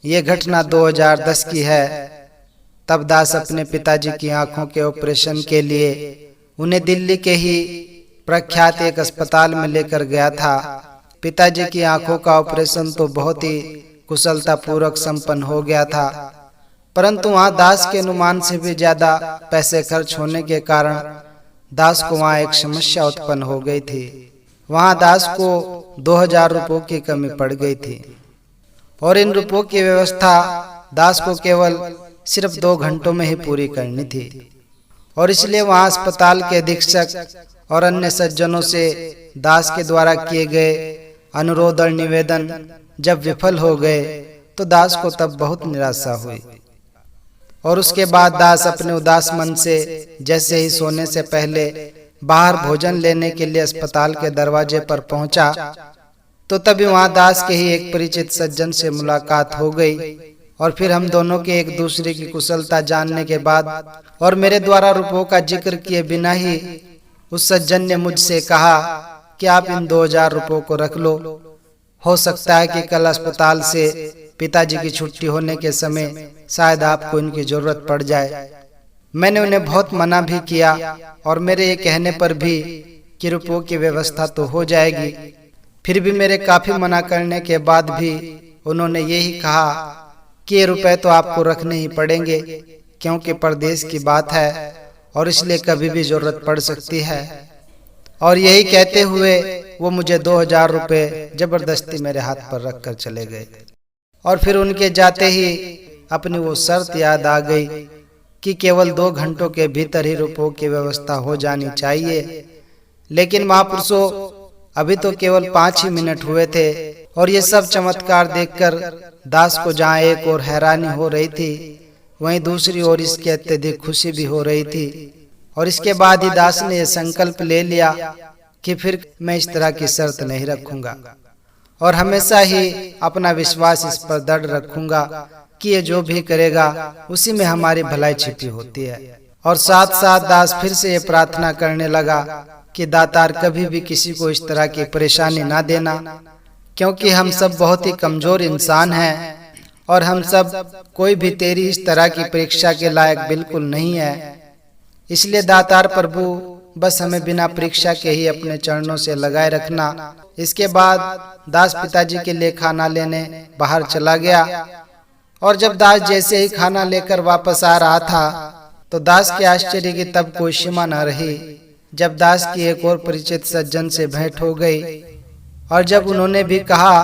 ये घटना 2010 की है। तब दास अपने पिताजी की आंखों के ऑपरेशन के लिए उन्हें दिल्ली के ही प्रख्यात एक अस्पताल में लेकर गया था। पिताजी की आंखों का ऑपरेशन तो बहुत ही कुशलता पूर्वक संपन्न हो गया था, परंतु वहां दास के अनुमान से भी ज्यादा पैसे खर्च होने के कारण दास को वहां एक समस्या उत्पन्न हो गई थी। वहां दास को 2000 रुपयों की कमी पड़ गई थी और इन रुपयों की व्यवस्था दास को केवल सिर्फ 2 घंटों में ही पूरी करनी थी। और इसलिए वहां अस्पताल के अधीक्षक और अन्य सज्जनों से दास के द्वारा किए गए अनुरोध और निवेदन जब विफल हो गए तो दास को तब बहुत निराशा हुई। और उसके बाद दास अपने उदास मन से जैसे ही सोने से पहले बाहर भोजन लेने के लिए अस्पताल के दरवाजे पर पहुंचा तो तभी वहां दास के ही एक परिचित सज्जन से मुलाकात हो गई। और फिर हम दोनों के एक दूसरे की कुशलता जानने के बाद और मेरे द्वारा रुपयों का जिक्र किए बिना ही उस सज्जन ने मुझसे कहा कि आप इन 2000 रुपयों को रख लो। हो सकता है कि कल अस्पताल से पिताजी की छुट्टी होने के समय शायद आपको इनकी जरूरत पड़ जाए। मैंने उन्हें बहुत मना भी किया और मेरे ये कहने पर भी कि रुपयों की व्यवस्था तो हो जाएगी, फिर भी मेरे काफी मना करने के बाद भी उन्होंने यही कहा कि ये रुपए तो आपको रखने ही पड़ेंगे, क्योंकि परदेश की बात है और इसलिए कभी भी जरूरत पड़ सकती है। और यही कहते हुए वो मुझे 2000 रुपए जबरदस्ती मेरे हाथ पर रखकर चले गए। और फिर उनके जाते ही अपनी वो शर्त याद आ गई कि केवल 2 घंटों के भीतर ही रुपयों की व्यवस्था हो जानी चाहिए। लेकिन महापुरुषों, अभी तो केवल 5 ही मिनट हुए थे और ये सब चमत्कार देखकर दास को जहाँ एक और हैरानी हो रही थी, वहीं दूसरी ओर इसकी अत्यधिक खुशी भी हो रही थी। और इसके बाद ही दास ने यह संकल्प ले लिया कि फिर मैं इस तरह की शर्त नहीं रखूंगा और हमेशा ही अपना विश्वास इस पर दृढ़ रखूंगा कि ये जो भी करेगा उसी में हमारी भलाई छिपी होती है। और साथ साथ दास फिर से ये प्रार्थना करने लगा कि दातार कभी भी किसी को इस तरह की परेशानी ना देना, क्योंकि हम सब बहुत ही कमजोर इंसान हैं और हम सब कोई भी तेरी इस तरह की परीक्षा के लायक बिल्कुल नहीं है। इसलिए दातार प्रभु बस हमें बिना परीक्षा के ही अपने चरणों से लगाए रखना। इसके बाद दास पिताजी के लिए खाना लेने बाहर चला गया और जब दास जैसे ही खाना लेकर वापस आ रहा था तो दास के आश्चर्य की तब कोई सीमा न रही जब दास की एक और परिचित सज्जन से भेंट हो गई। और जब उन्होंने भी कहा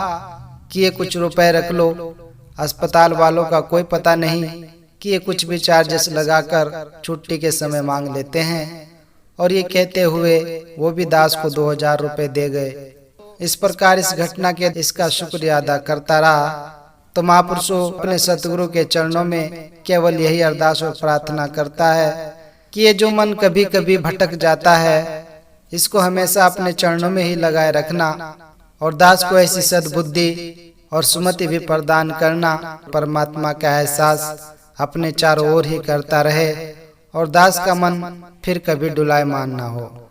कि ये कुछ रुपए रख लो, अस्पताल वालों का कोई पता नहीं कि ये कुछ भी चार्जेस लगाकर छुट्टी के समय मांग लेते हैं। और ये कहते हुए वो भी दास को 2000 रुपए दे गए। इस प्रकार इस घटना के इसका शुक्रिया अदा करता रहा। तो महापुरुषों अपने सतगुरु के चरणों में केवल यही अरदास और प्रार्थना करता है कि ये जो मन कभी कभी भटक जाता है इसको हमेशा अपने चरणों में ही लगाए रखना और दास को ऐसी सद्बुद्धि और सुमति भी प्रदान करना, परमात्मा का एहसास अपने चारों ओर ही करता रहे और दास का मन फिर कभी डुलायमान ना हो।